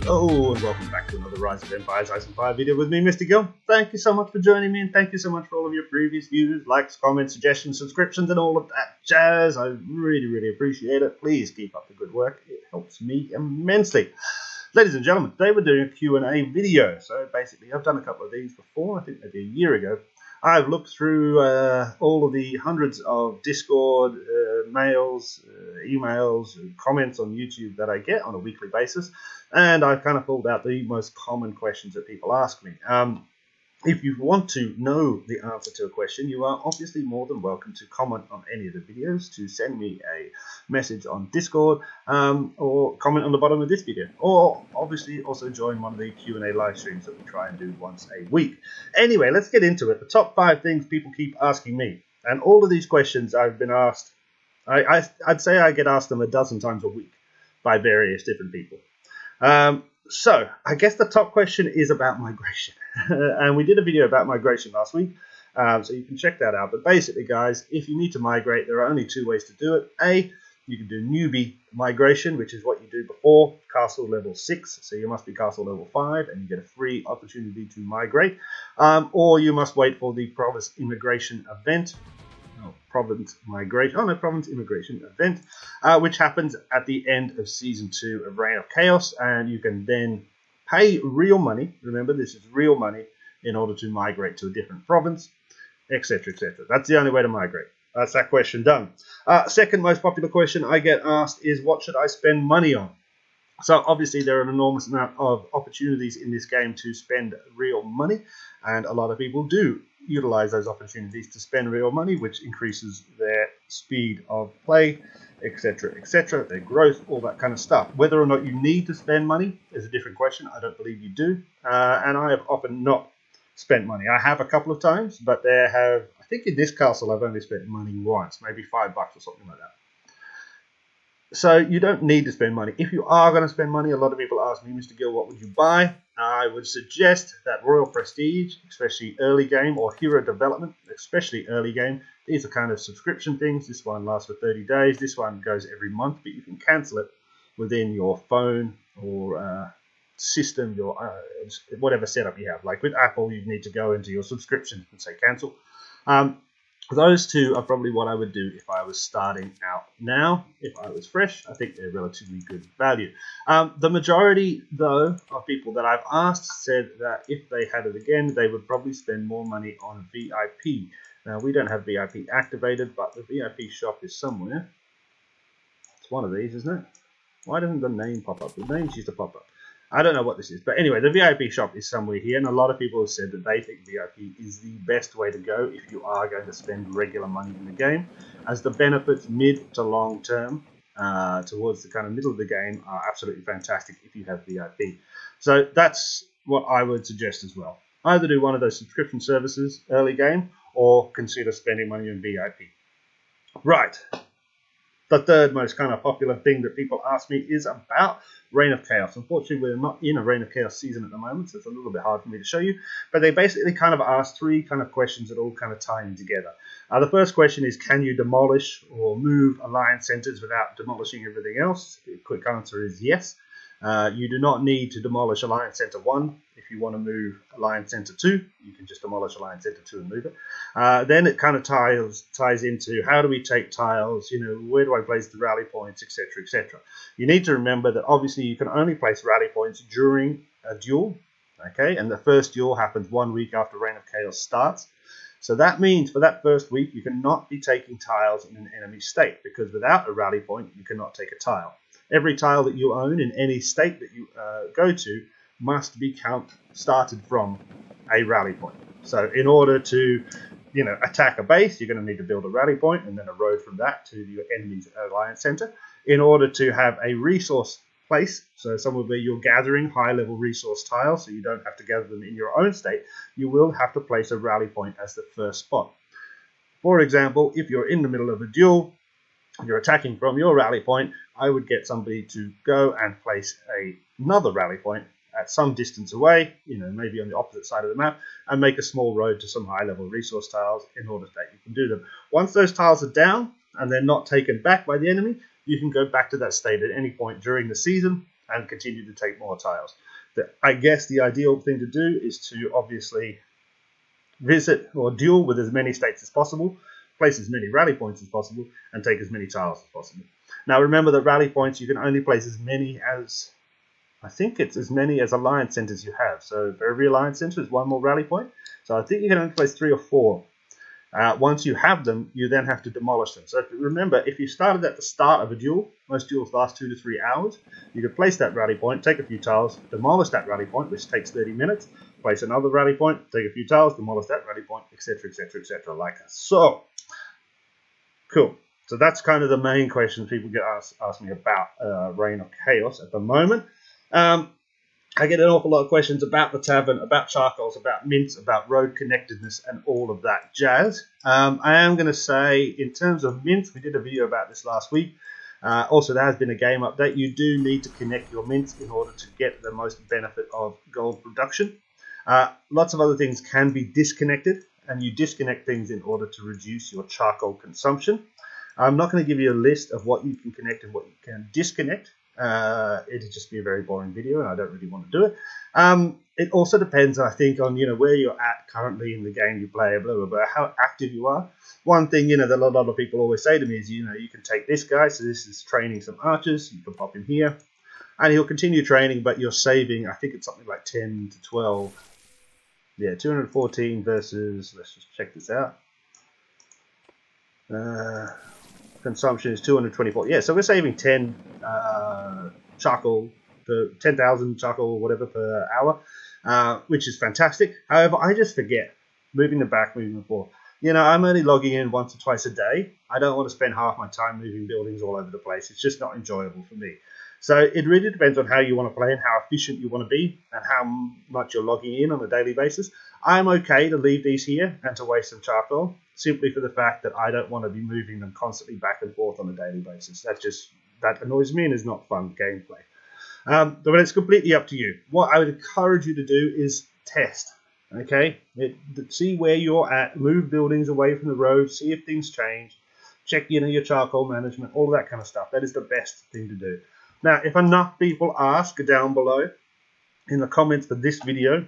Hello and welcome back to another Rise of Empires Ice Empire video with me, Mr. Gill. Thank you so much for joining me, and thank you so much for all of your previous views, likes, comments, suggestions, subscriptions, and all of that jazz. I really appreciate it. Please keep up the good work. It helps me immensely. Ladies and gentlemen, today we're doing a Q&A video. So basically, I've done a couple of these before, I think maybe a year ago. I've looked through all of the hundreds of Discord, mails, emails, comments on YouTube that I get on a weekly basis, and I've kind of pulled out the most common questions that people ask me. If you want to know the answer to a question, you are obviously more than welcome to comment on any of the videos, to send me a message on Discord, or comment on the bottom of this video, or obviously also join one of the Q&A live streams that we try and do once a week. Anyway, let's get into it. The top 5 things people keep asking me, and all of these questions I've been asked, I'd say I get asked them a dozen times a week by various different people. So I guess the top question is about migration. And we did a video about migration last week, so you can check that out. But basically, guys, if you need to migrate, there are only 2 ways to do it. A, you can do newbie migration, which is what you do before castle level 6. So you must be castle level 5, and you get a free opportunity to migrate. Or you must wait for the province immigration event. Province immigration event, which happens at the end of season 2 of Reign of Chaos, and you can then pay real money. Remember, this is real money in order to migrate to a different province, etc., etc. That's the only way to migrate. That's that question done. Second most popular question I get asked is, what should I spend money on? So obviously there are an enormous amount of opportunities in this game to spend real money, and a lot of people do utilize those opportunities to spend real money, which increases their speed of play, etc., their growth, all that kind of stuff. Whether or not you need to spend money is a different question. I don't believe you do, and I have often not spent money. I have a couple of times, but I think in this castle I've only spent money once, maybe $5 or something like that. So you don't need to spend money. If you are going to spend money, a lot of people ask me, Mr. Gill, what would you buy? I would suggest that Royal Prestige, especially early game, or Hero Development, especially early game. These are kind of subscription things. This one lasts for 30 days. This one goes every month, but you can cancel it within your phone or system, your whatever setup you have. Like with Apple, you need to go into your subscription and say cancel. Those 2 are probably what I would do if I was starting out now. If I was fresh, I think they're relatively good value. The majority, though, of people that I've asked said that if they had it again, they would probably spend more money on VIP. Now, we don't have VIP activated, but the VIP shop is somewhere. It's one of these, isn't it? Why doesn't the name pop up? The names used to pop up. I don't know what this is, but anyway, the VIP shop is somewhere here, and a lot of people have said that they think VIP is the best way to go if you are going to spend regular money in the game, as the benefits mid to long term towards the kind of middle of the game are absolutely fantastic if you have VIP. So that's what I would suggest as well. Either do one of those subscription services early game, or consider spending money on VIP. Right. The third most kind of popular thing that people ask me is about Reign of Chaos. Unfortunately, we're not in a Reign of Chaos season at the moment, so it's a little bit hard for me to show you. But they basically kind of ask 3 kind of questions that all kind of tie in together. The first question is, can you demolish or move alliance centers without demolishing everything else? The quick answer is yes. You do not need to demolish Alliance Center 1. If you want to move Alliance Center 2, you can just demolish Alliance Center 2 and move it. Then it kind of ties into, how do we take tiles, where do I place the rally points, etc., etc. You need to remember that obviously you can only place rally points during a duel, okay? And the first duel happens 1 week after Reign of Chaos starts. So that means for that first week, you cannot be taking tiles in an enemy state, because without a rally point, you cannot take a tile. Every tile that you own in any state that you go to must be started from a rally point. So in order to, attack a base, you're going to need to build a rally point and then a road from that to your enemy's alliance center. In order to have a resource place, so somewhere where you're gathering high-level resource tiles, so you don't have to gather them in your own state, you will have to place a rally point as the first spot. For example, if you're in the middle of a duel, you're attacking from your rally point, I would get somebody to go and place another rally point at some distance away, maybe on the opposite side of the map, and make a small road to some high-level resource tiles in order that you can do them. Once those tiles are down and they're not taken back by the enemy, you can go back to that state at any point during the season and continue to take more tiles. I guess the ideal thing to do is to obviously visit or duel with as many states as possible, place as many rally points as possible, and take as many tiles as possible. Now remember that rally points, you can only place as many as, I think it's as many as alliance centers you have. So for every alliance center is one more rally point. So I think you can only place 3 or 4. Once you have them, you then have to demolish them. So remember, if you started at the start of a duel, most duels last 2 to 3 hours, you could place that rally point, take a few tiles, demolish that rally point, which takes 30 minutes, place another rally point, take a few tiles, demolish that rally point, etc., etc., etc., like that. So, cool. So that's kind of the main questions people get asked me about Reign of Chaos at the moment. I get an awful lot of questions about the tavern, about charcoals, about mints, about road connectedness, and all of that jazz. I am going to say, in terms of mints, we did a video about this last week. Also, there has been a game update. You do need to connect your mints in order to get the most benefit of gold production. Lots of other things can be disconnected, and you disconnect things in order to reduce your charcoal consumption. I'm not going to give you a list of what you can connect and what you can disconnect. It'd just be a very boring video, and I don't really want to do it. It also depends, I think, on where you're at currently in the game you play, blah blah blah, how active you are. One thing that a lot of people always say to me is, you can take this guy. So this is training some archers. You can pop him here, and he'll continue training, but you're saving. I think it's something like 10 to 12. Yeah, 214 versus. Let's just check this out. Consumption is 224. Yeah, so we're saving 10 charcoal per 10,000 charcoal or whatever per hour, which is fantastic. However, I just forget moving the back, moving the forth. I'm only logging in once or twice a day. I don't want to spend half my time moving buildings all over the place. It's just not enjoyable for me. So it really depends on how you want to play and how efficient you want to be and how much you're logging in on a daily basis. I'm okay to leave these here and to waste some charcoal, simply for the fact that I don't want to be moving them constantly back and forth on a daily basis. That annoys me and is not fun gameplay. But it's completely up to you. What I would encourage you to do is test. Okay, see where you're at, move buildings away from the road, see if things change, check your charcoal management, all that kind of stuff. That is the best thing to do. Now, if enough people ask down below in the comments for this video,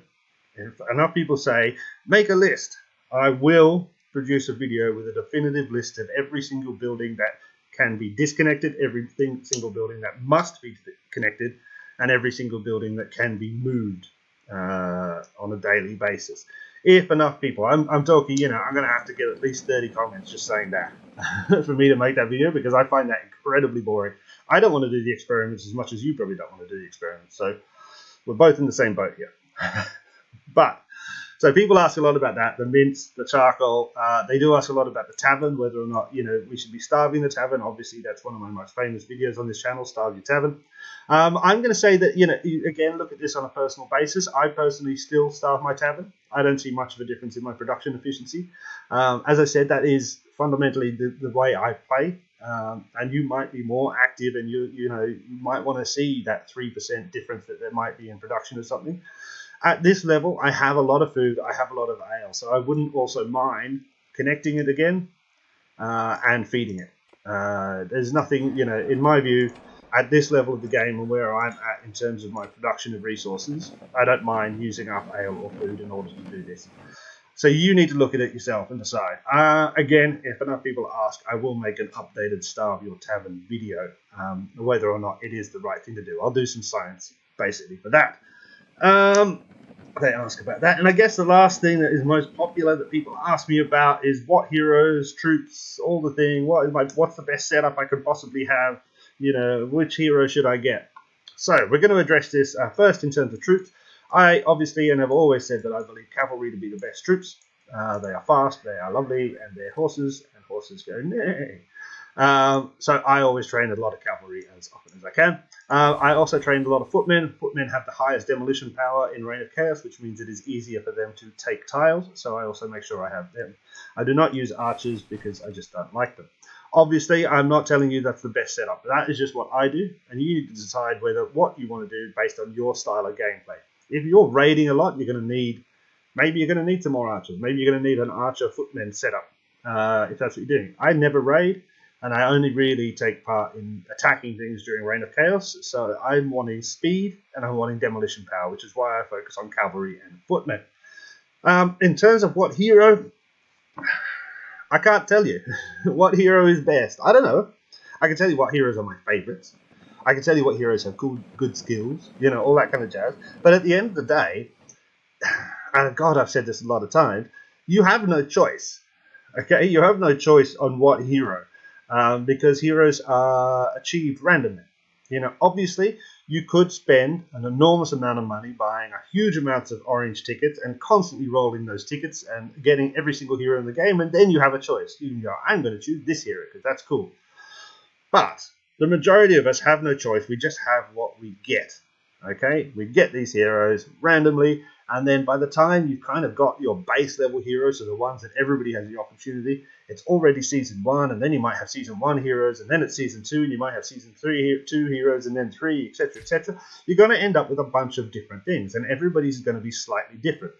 if enough people say, make a list, I will produce a video with a definitive list of every single building that can be disconnected, every single building that must be connected, and every single building that can be moved on a daily basis. If enough people, I'm talking, I'm going to have to get at least 30 comments just saying that for me to make that video, because I find that incredibly boring. I don't want to do the experiments as much as you probably don't want to do the experiments. So we're both in the same boat here. So people ask a lot about that, the mints, the charcoal. They do ask a lot about the tavern, whether or not, we should be starving the tavern. Obviously, that's one of my most famous videos on this channel, Starve Your Tavern. I'm going to say that, again, look at this on a personal basis. I personally still starve my tavern. I don't see much of a difference in my production efficiency. As I said, that is fundamentally the way I play. And you might be more active, and you might want to see that 3% difference that there might be in production or something. At this level, I have a lot of food, I have a lot of ale, so I wouldn't also mind connecting it again and feeding it. There's nothing, in my view, at this level of the game and where I'm at in terms of my production of resources, I don't mind using up ale or food in order to do this. So you need to look at it yourself and decide. Again, if enough people ask, I will make an updated Starve Your Tavern video, whether or not it is the right thing to do. I'll do some science, basically, for that. They ask about that. And I guess the last thing that is most popular that people ask me about is what heroes, troops, all the thing. What's the best setup I could possibly have? Which hero should I get? So we're going to address this first in terms of troops. I obviously and have always said that I believe cavalry to be the best troops. They are fast, they are lovely, and they're horses, and horses go nay. So I always train a lot of cavalry as often as I can. I also trained a lot of footmen. Footmen have the highest demolition power in Reign of Chaos, which means it is easier for them to take tiles, so I also make sure I have them. I do not use archers because I just don't like them. Obviously, I'm not telling you that's the best setup. That is just what I do, and you need to decide what you want to do based on your style of gameplay. If you're raiding a lot, maybe you're going to need some more archers. Maybe you're going to need an archer footman setup if that's what you're doing. I never raid. and I only really take part in attacking things during Reign of Chaos, so I'm wanting speed and I'm wanting demolition power, which is why I focus on cavalry and footmen. In terms of what hero, I can't tell you what hero is best. I don't know. I can tell you what heroes are my favorites. I can tell you what heroes have good skills, all that kind of jazz. But at the end of the day, and God, I've said this a lot of times, you have no choice. Okay, you have no choice on what hero, because heroes are achieved randomly. Obviously, you could spend an enormous amount of money buying a huge amounts of orange tickets and constantly rolling those tickets and getting every single hero in the game, and then you have a choice. You can go, I'm going to choose this hero because that's cool. But the majority of us have no choice. We just have what we get. Okay, we get these heroes randomly, and then by the time you've kind of got your base level heroes, so the ones that everybody has the opportunity, it's already season 1, and then you might have season 1 heroes, and then it's season 2, and you might have season 3 2 heroes, and then 3, etc., etc. You're going to end up with a bunch of different things, and everybody's going to be slightly different.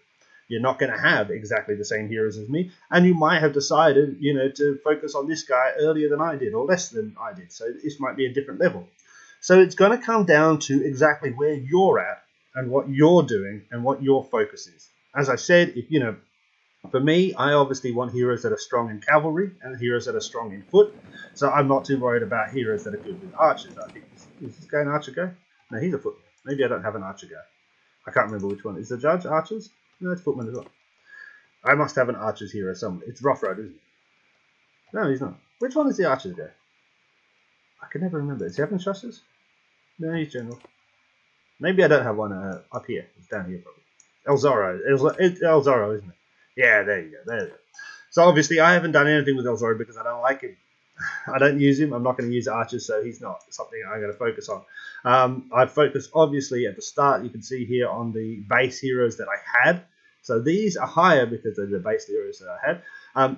You're not going to have exactly the same heroes as me, and you might have decided, to focus on this guy earlier than I did, or less than I did, so this might be a different level. So it's going to come down to exactly where you're at and what you're doing and what your focus is. As I said, for me, I obviously want heroes that are strong in cavalry and heroes that are strong in foot. So I'm not too worried about heroes that are good with archers. I think is this guy an archer guy? No, he's a footman. Maybe I don't have an archer guy. I can't remember which one. Is the judge archers? No, it's footman as well. I must have an archer's hero somewhere. It's Rothroad, isn't it? No, he's not. Which one is the archer's guy? I can never remember. Is he having thrusters? No, he's general. Maybe I don't have one up here. It's down here probably. Elzoro. It's Elzoro, isn't it? Yeah, there you go. There you go. So obviously I haven't done anything with Elzoro because I don't like him. I don't use him. I'm not going to use archers, so he's not something I'm going to focus on. I focused obviously at the start. You can see here on the base heroes that I had. So these are higher because they're the base heroes that I had.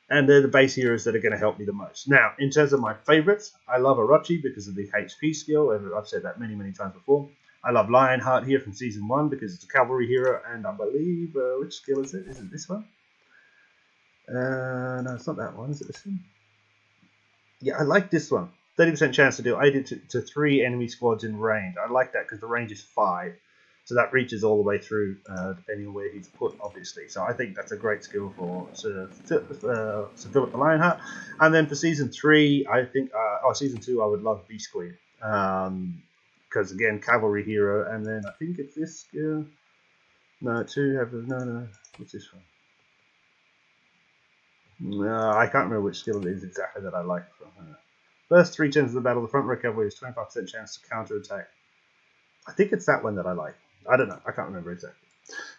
And they're the base heroes that are going to help me the most. Now, in terms of my favorites, I love Orochi because of the HP skill. I've said that many, many times before. I love Lionheart here from Season 1 because it's a cavalry hero, and I believe, which skill is it? Is it this one? No, it's not that one. Is it this one? Yeah, I like this one. 30% chance to do 80 to 3 enemy squads in range. I like that because the range is 5. So that reaches all the way through, depending on where he's put, obviously. So I think that's a great skill for Sir Philip the Lionheart. And then for Season 3, I think, Season 2, I would love Beast Queen. Because, again, cavalry hero. And then I think it's this skill. No, 2 have, no. What's this one? No, I can't remember which skill it is exactly that I like. First 3 turns of the battle, the front row cavalry has 25% chance to counterattack. I think it's that one that I like. I don't know. I can't remember exactly.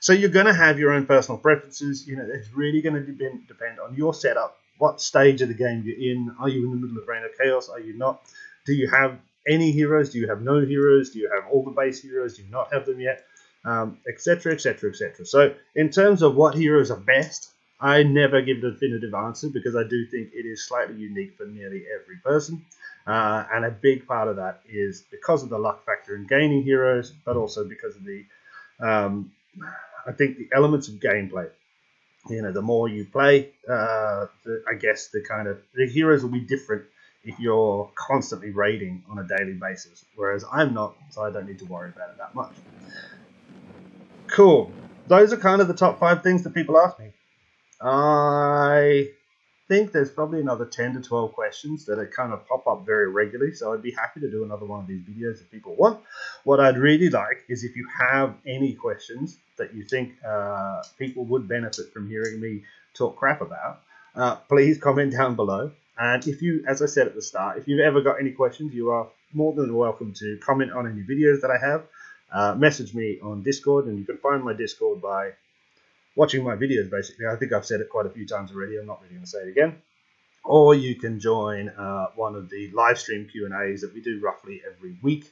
So you're going to have your own personal preferences. It's really going to depend on your setup, what stage of the game you're in. Are you in the middle of Reign of Chaos? Are you not? Do you have any heroes? Do you have no heroes? Do you have all the base heroes? Do you not have them yet? Etc., etc., etc. So in terms of what heroes are best, I never give a definitive answer because I do think it is slightly unique for nearly every person. And a big part of that is because of the luck factor in gaining heroes, but also because of the, I think the elements of gameplay. The more you play, I guess the heroes will be different if you're constantly raiding on a daily basis. Whereas I'm not, so I don't need to worry about it that much. Cool. Those are kind of the top 5 things that people ask me. I think there's probably another 10 to 12 questions that kind of pop up very regularly, so I'd be happy to do another one of these videos if people want. What I'd really like is if you have any questions that you think people would benefit from hearing me talk crap about, please comment down below. And if you, as I said at the start, if you've ever got any questions, you are more than welcome to comment on any videos that I have. Message me on Discord, and you can find my Discord by watching my videos, basically. I think I've said it quite a few times already. I'm not really going to say it again. Or you can join one of the live stream Q&As that we do roughly every week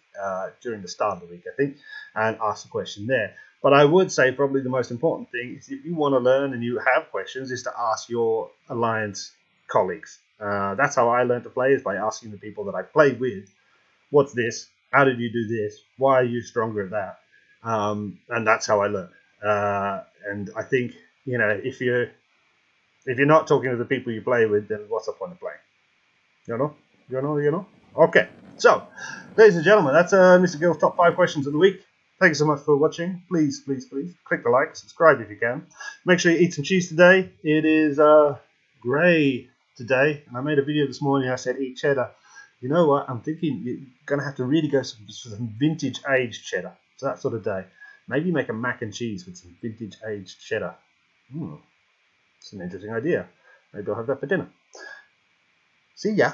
during the start of the week, I think, and ask a question there. But I would say probably the most important thing is if you want to learn and you have questions is to ask your Alliance colleagues. That's how I learned to play, is by asking the people that I play with, what's this? How did you do this? Why are you stronger at that? And that's how I learned. And I think, if you're not talking to the people you play with, then what's the point of playing? You know? You know? You know? Okay. So, ladies and gentlemen, that's Mr. Gill's top 5 questions of the week. Thank you so much for watching. Please, please, please click the like, subscribe if you can. Make sure you eat some cheese today. It is grey today, and I made a video this morning. I said eat cheddar. You know what? I'm thinking you're going to have to really go for some vintage aged cheddar. So that sort of day. Maybe make a mac and cheese with some vintage aged cheddar. It's an interesting idea. Maybe I'll have that for dinner. See ya.